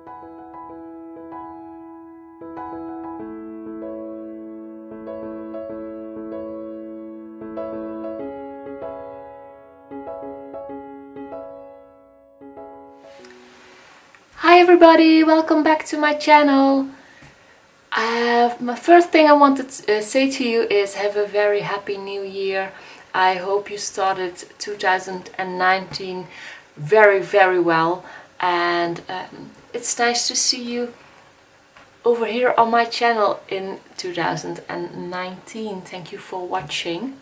Hi everybody, welcome back to my channel. My first thing I wanted to say to you is have a very happy new year. I hope you started 2019 very well, and it's nice to see you over here on my channel in 2019. Thank you for watching.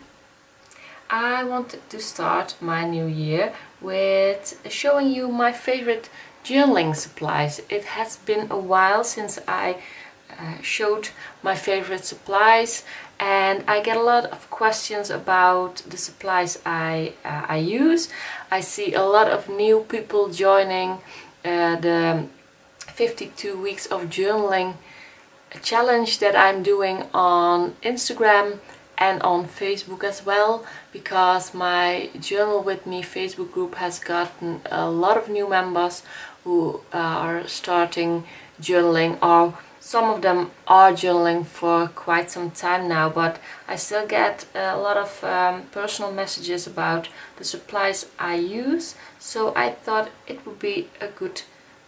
I wanted to start my new year with showing you my favorite journaling supplies. It has been a while since I showed my favorite supplies, and I get a lot of questions about the supplies I use. I see a lot of new people joining the 52 weeks of journaling challenge that I'm doing on Instagram and on Facebook as well, because my Journal With Me Facebook group has gotten a lot of new members who are starting journaling, or some of them are journaling for quite some time now, but I still get a lot of personal messages about the supplies I use, so I thought it would be a good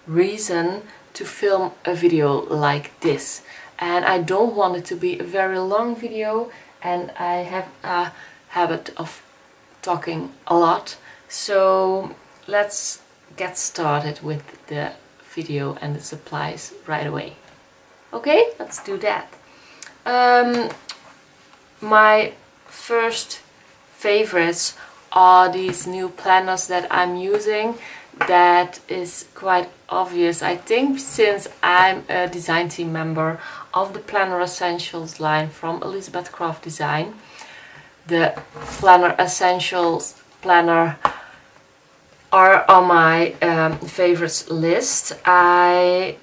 reason to film a video like this. And I don't want it to be a very long video, and I have a habit of talking a lot, so let's get started with the video and the supplies right away. Okay, let's do that. My first favorites are these new planners that I'm using. That is quite obvious, I think, since I'm a design team member of the Planner Essentials line from Elizabeth Craft Design. The Planner Essentials planner are on my favorites list. I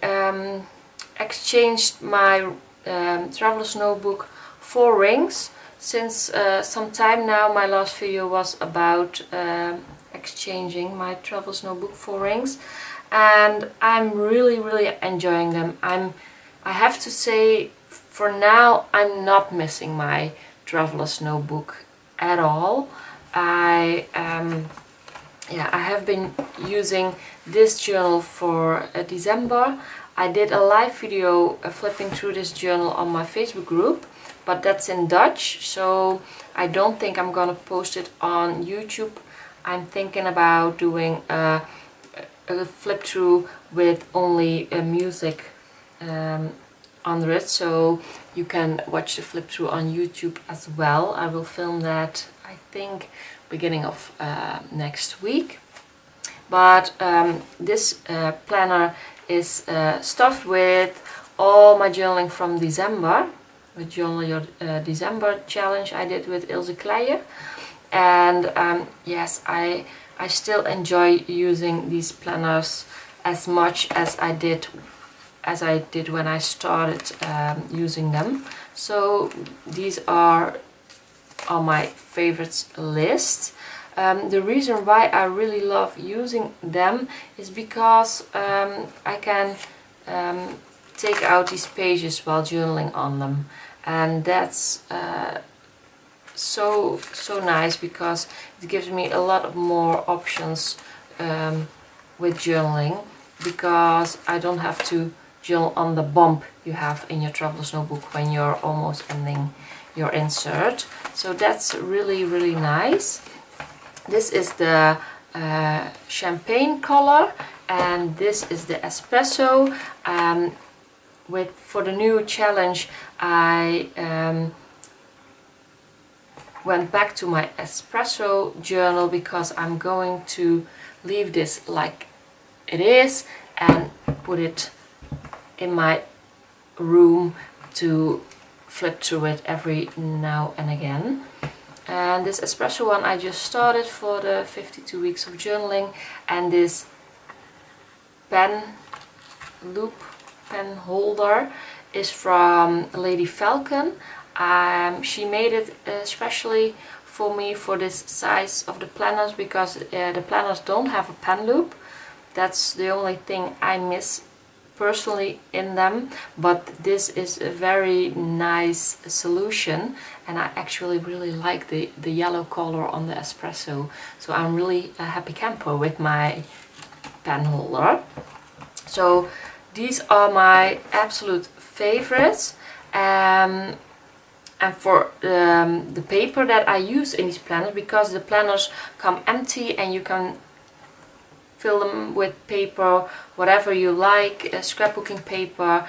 exchanged my Traveler's Notebook 4 rings since some time now. My last video was about exchanging my Traveler's Notebook 4 rings, and I'm really enjoying them. I have to say, for now I'm not missing my Traveler's Notebook at all. I have been using this journal for December. I did a live video flipping through this journal on my Facebook group, but that's in Dutch, so I don't think I'm gonna post it on YouTube. I'm thinking about doing a flip through with only music under it, so you can watch the flip through on YouTube as well. I will film that, I think, beginning of next week. But this planner is stuffed with all my journaling from December, the Journal Your December challenge I did with Ilse Kleijer. And yes, I still enjoy using these planners as much as I did when I started using them. So these are on my favorites list. The reason why I really love using them is because I can take out these pages while journaling on them, and that's so nice, because it gives me a lot of more options with journaling, because I don't have to journal on the bump you have in your Traveler's Notebook when you're almost ending your insert. So that's really nice. This is the champagne color, and this is the espresso. For the new challenge, I went back to my espresso journal, because I'm going to leave this like it is and put it in my room to flip through it every now and again. And this espresso one I just started for the 52 weeks of journaling, and this pen holder is from Lady Falcon. She made it especially for me for this size of the planners, because the planners don't have a pen loop. That's the only thing I miss personally in them, but this is a very nice solution, and I actually really like the yellow color on the espresso. So I'm really a happy camper with my pen holder. So these are my absolute favorites. And for the paper that I use in these planners, because the planners come empty and you can fill them with paper, whatever you like, scrapbooking paper,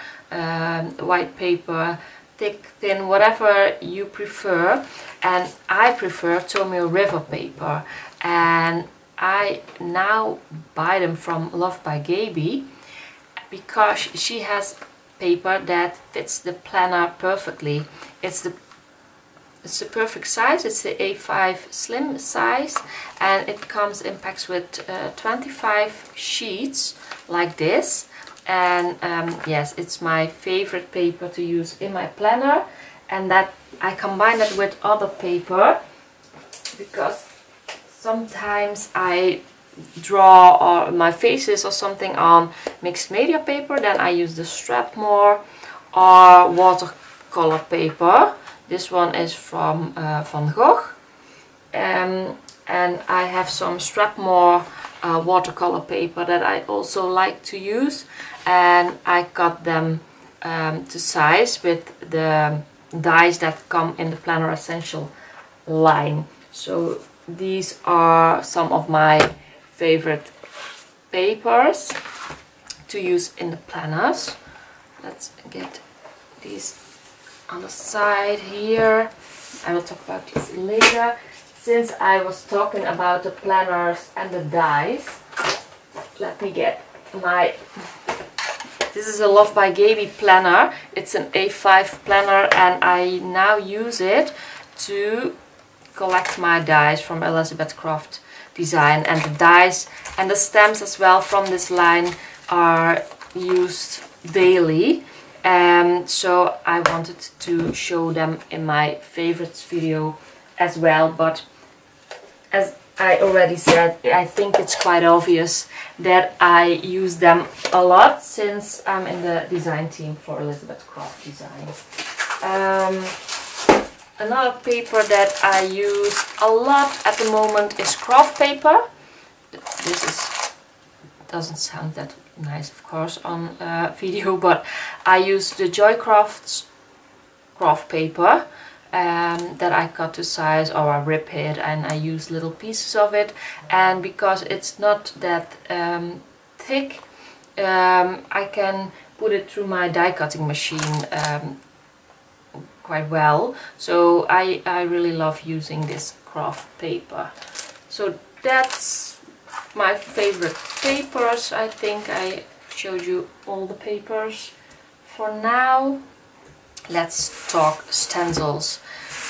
white paper, thick, thin, whatever you prefer. And I prefer Tomio River paper, and I now buy them from Love by Gaby because she has paper that fits the planner perfectly. It's the perfect size. It's the A5 slim size, and it comes in packs with 25 sheets like this. And yes, it's my favorite paper to use in my planner, and that I combine it with other paper because sometimes I draw or my faces or something on mixed media paper, then I use the Strathmore or watercolor paper. This one is from Van Gogh, and I have some Strathmore watercolor paper that I also like to use, and I cut them to size with the dies that come in the Planner Essential line. So these are some of my favorite papers to use in the planners. Let's get these on the side here. I will talk about this later. Since I was talking about the planners and the dies, let me get my... This is a Love by Gaby planner. It's an A5 planner, and I now use it to collect my dies from Elizabeth Croft Design, and the dies and the stamps as well from this line are used daily. So I wanted to show them in my favorites video as well, but as I already said, I think it's quite obvious that I use them a lot since I'm in the design team for Elizabeth Croft Design. Another paper that I use a lot at the moment is craft paper. This doesn't sound that nice, of course, on video, but I use the Joycrafts craft paper that I cut to size, or I rip it and I use little pieces of it. And because it's not that thick, I can put it through my die cutting machine quite well. So I really love using this craft paper. So that's my favorite papers. I think I showed you all the papers. For now, let's talk stencils,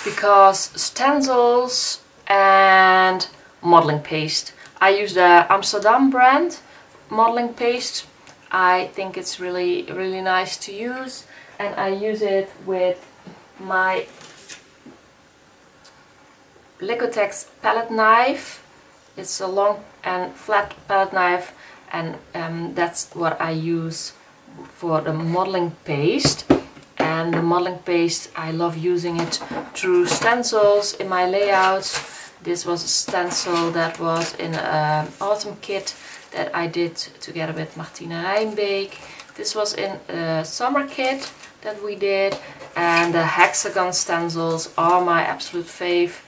because stencils and modeling paste. I use the Amsterdam brand modeling paste. I think it's really nice to use, and I use it with my Liquitex palette knife. It's a long and flat palette knife, and that's what I use for the modeling paste. And the modeling paste, I love using it through stencils in my layouts. This was a stencil that was in an autumn kit that I did together with Martina Rijnbeek. This was in a summer kit that we did, and the hexagon stencils are my absolute fave.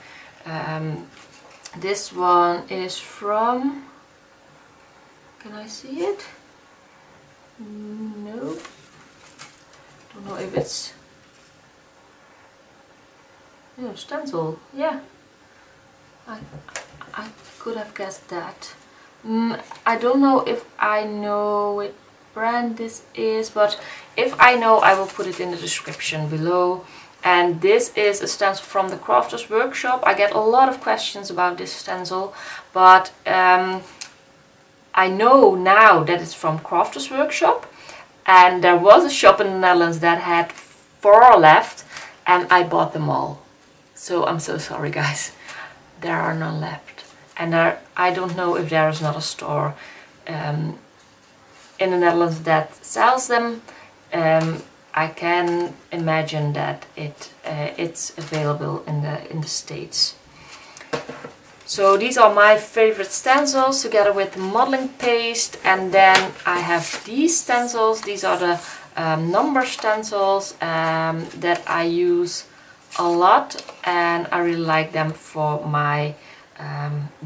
This one is from... Can I see it? No. Don't know if it's... No, stencil. Yeah. I could have guessed that. I don't know if I know what brand this is, but if I know, I will put it in the description below. And this is a stencil from the Crafters Workshop. I get a lot of questions about this stencil, but I know now that it's from Crafters Workshop, and there was a shop in the Netherlands that had 4 left, and I bought them all. So I'm so sorry, guys. There are none left, and I don't know if there is not a store in the Netherlands that sells them. I can imagine that it's available in the States. So these are my favorite stencils together with the modeling paste, and then I have these stencils. These are the number stencils that I use a lot, and I really like them for my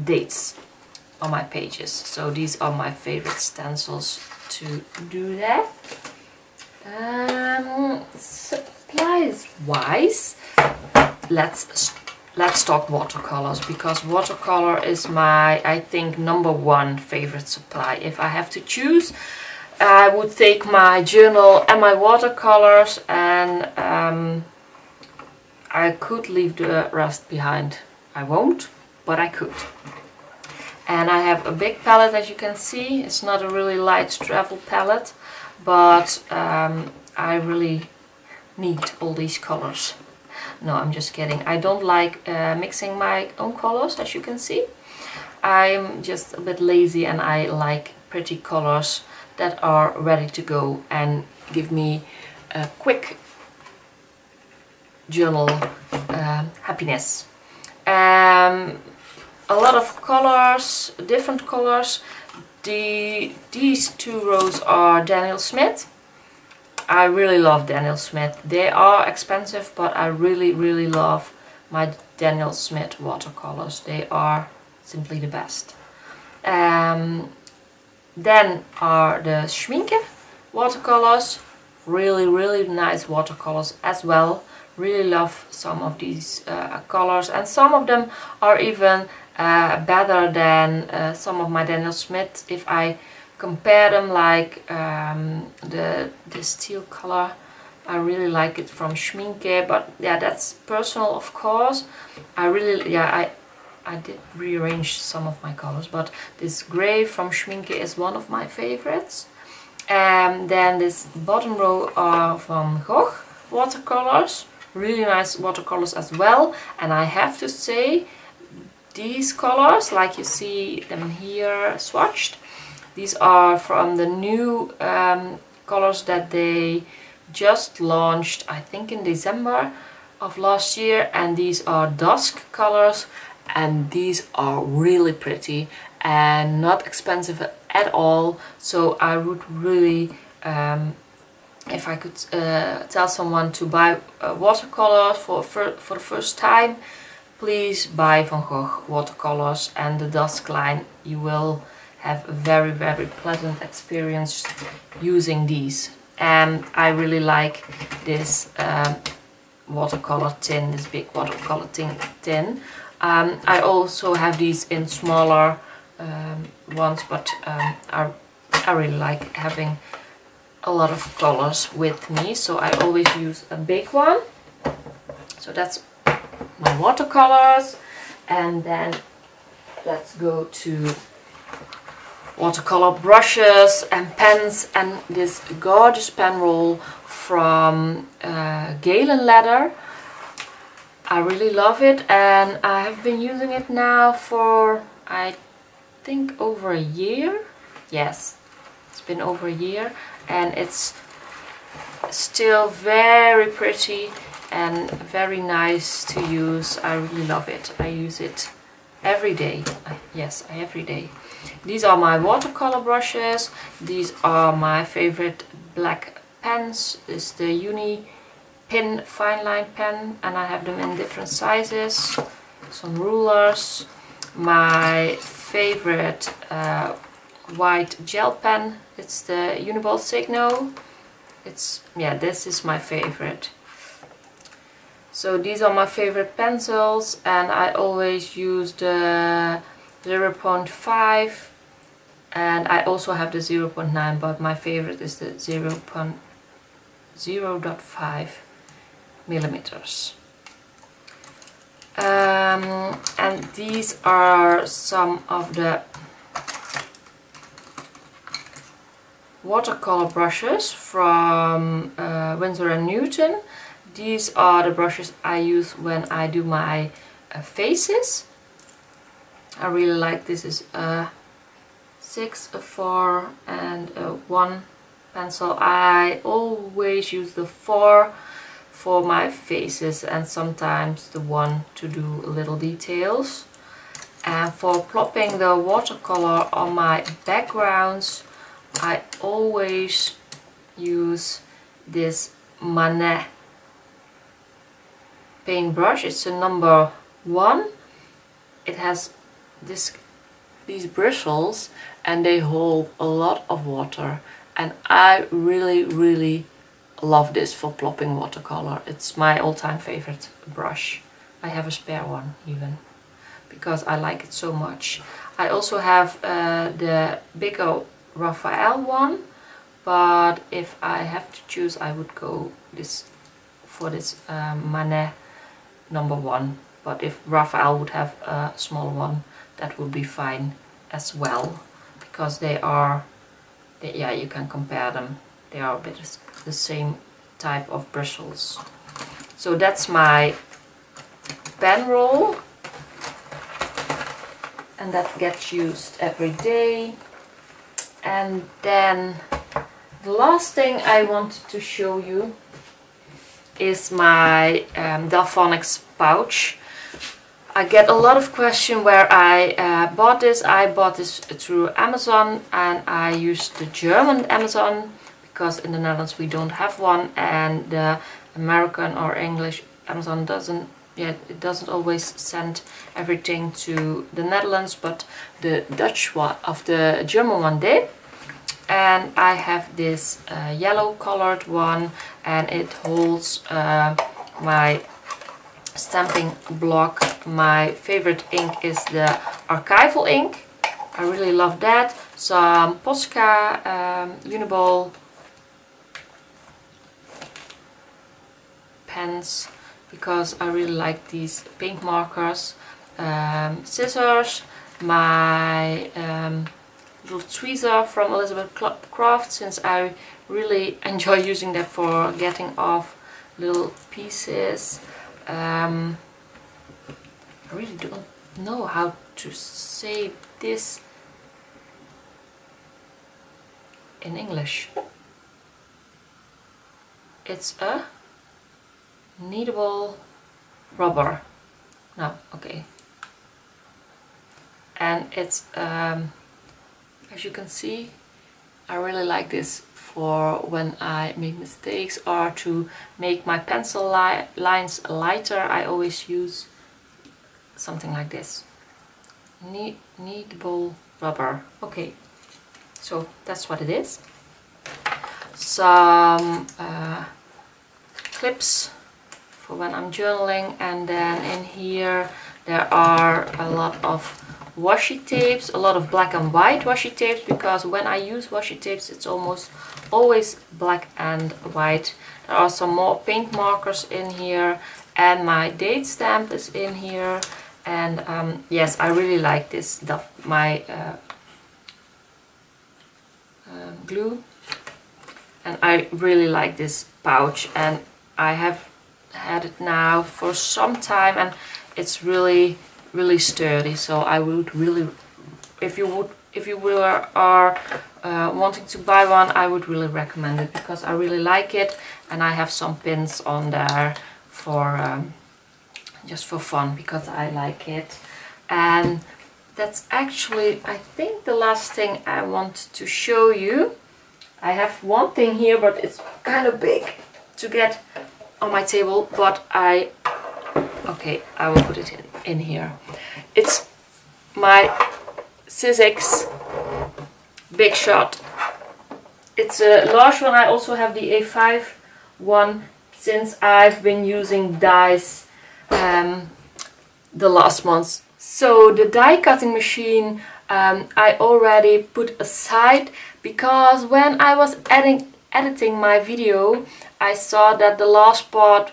dates on my pages. So these are my favorite stencils to do that. Supplies wise, let's talk watercolors, because watercolor is my, I think, #1 favorite supply. If I have to choose, I would take my journal and my watercolors, and I could leave the rest behind. I won't, but I could. And I have a big palette, as you can see. It's not a really light travel palette, but I really need all these colors. No, I'm just kidding. I don't like mixing my own colors, as you can see. I'm just a bit lazy, and I like pretty colors that are ready to go and give me a quick journal happiness. A lot of colors, different colors. These 2 rows are Daniel Smith. I really love Daniel Smith. They are expensive, but I really love my Daniel Smith watercolors. They are simply the best. Then are the Schmincke watercolors. Really nice watercolors as well. Really love some of these colors, and some of them are even better than some of my Daniel Smith. If I compare them, like the steel color, I really like it from Schmincke, but yeah, that's personal, of course. I did rearrange some of my colors, but this gray from Schmincke is one of my favorites. And then this bottom row are Van Gogh watercolors. Really nice watercolors as well. And I have to say, these colors, like you see them here swatched, these are from the new colors that they just launched, I think in December of last year, and these are dusk colors, and these are really pretty and not expensive at all. So I would really, if I could tell someone to buy watercolors for the first time, please buy Van Gogh watercolors and the dusk line. You will have a very pleasant experience using these. And I really like this watercolor tin, this big watercolor tin. I also have these in smaller ones, but I really like having a lot of colors with me, so I always use a big one. So that's my watercolors. And then let's go to watercolor brushes and pens, and this gorgeous pen roll from Galen Leather. I really love it, and I have been using it now for, I think, over a year. Yes, it's been over a year, and it's still very pretty and very nice to use. I really love it. I use it every day. Yes, every day. These are my watercolor brushes. These are my favorite black pens. This is the Uni Pin fine line pen, and I have them in different sizes. Some rulers. My favorite white gel pen, it's the Uniball Signo. This is my favorite. So these are my favorite pencils, and I always use the 0.5, and I also have the 0.9, but my favorite is the 0.5 millimeters. And these are some of the watercolor brushes from Winsor & Newton. These are the brushes I use when I do my faces. I really like this. Is a 6, a 4 and a 1 pencil. I always use the 4 for my faces and sometimes the 1 to do little details. And for plopping the watercolor on my backgrounds, I always use this Manet paintbrush. It's a number 1. It has these bristles and they hold a lot of water, and I really love this for plopping watercolor. It's my all-time favorite brush. I have a spare one even, because I like it so much. I also have the bigger Raphael one, but if I have to choose, I would go for this Manet number 1. But if Raphael would have a small one, that would be fine as well, because yeah, you can compare them. They are a bit the same type of bristles. So that's my pen roll, and that gets used every day. And then the last thing I wanted to show you is my Delphonics pouch. I get a lot of questions where I bought this. I bought this through Amazon, and I used the German Amazon because in the Netherlands we don't have one, and the American or English Amazon doesn't always send everything to the Netherlands, but the Dutch one of the German one did. And I have this yellow colored one, and it holds my stamping block. My favorite ink is the archival ink. I really love that. Some Posca Uniball pens, because I really like these paint markers. Scissors, my little tweezer from Elizabeth Craft, since I really enjoy using that for getting off little pieces. I really don't know how to say this in English. It's a kneadable rubber. No, okay. And it's as you can see, I really like this for when I make mistakes or to make my pencil lines lighter. I always use something like this. Kneadable rubber. Okay, so that's what it is. Some clips for when I'm journaling, and then in here there are a lot of washi tapes, a lot of black and white washi tapes, because when I use washi tapes it's almost always black and white. There are some more paint markers in here, and my date stamp is in here. And yes, I really like this stuff, my glue, and I really like this pouch, and I have had it now for some time, and it's really sturdy. So I would really, if you are wanting to buy one, I would really recommend it, because I really like it, and I have some pins on there for just for fun, because I like it. And that's actually, I think, the last thing I want to show you. I have one thing here, but it's kind of big to get on my table, but okay, I will put it in here. It's my Sizzix Big Shot. It's a large one. I also have the A5 one, since I've been using dies the last months. So the die cutting machine I already put aside, because when I was editing my video, I saw that the last part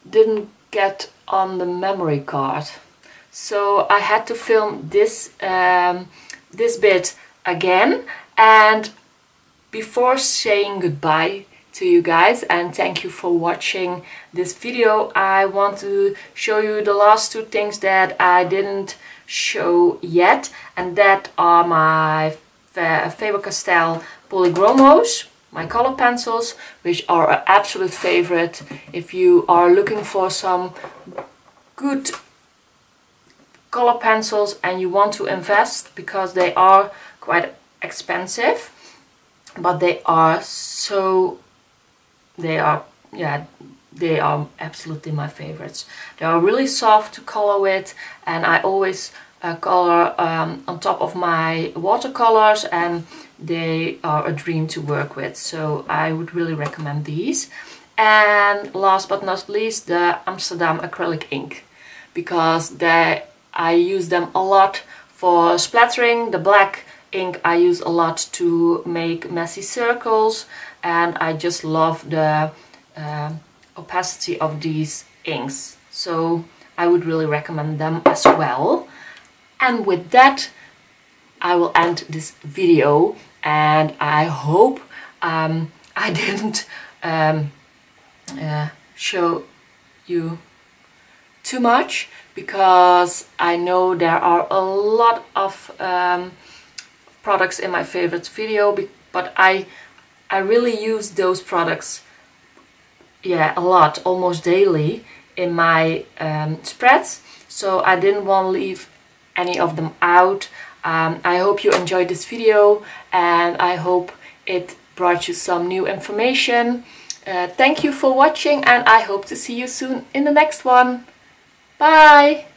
didn't get on the memory card. So I had to film this this bit again. And before saying goodbye to you guys and thank you for watching this video, I want to show you the last two things that I didn't show yet, and that are my Faber-Castell Polychromos, my color pencils, which are an absolute favorite if you are looking for some good color pencils and you want to invest, because they are quite expensive, but they are absolutely my favorites. They are really soft to color with, and I always color on top of my watercolors, and they are a dream to work with, so I would really recommend these. And last but not least, the Amsterdam acrylic ink, because I use them a lot for splattering. The black ink I use a lot to make messy circles, and I just love the opacity of these inks, so I would really recommend them as well. And with that, I will end this video, and I hope I didn't show you too much, because I know there are a lot of products in my favorites video, but I really use those products a lot, almost daily in my spreads, so I didn't want to leave any of them out. I hope you enjoyed this video, and I hope it brought you some new information. Thank you for watching, and I hope to see you soon in the next one. Bye!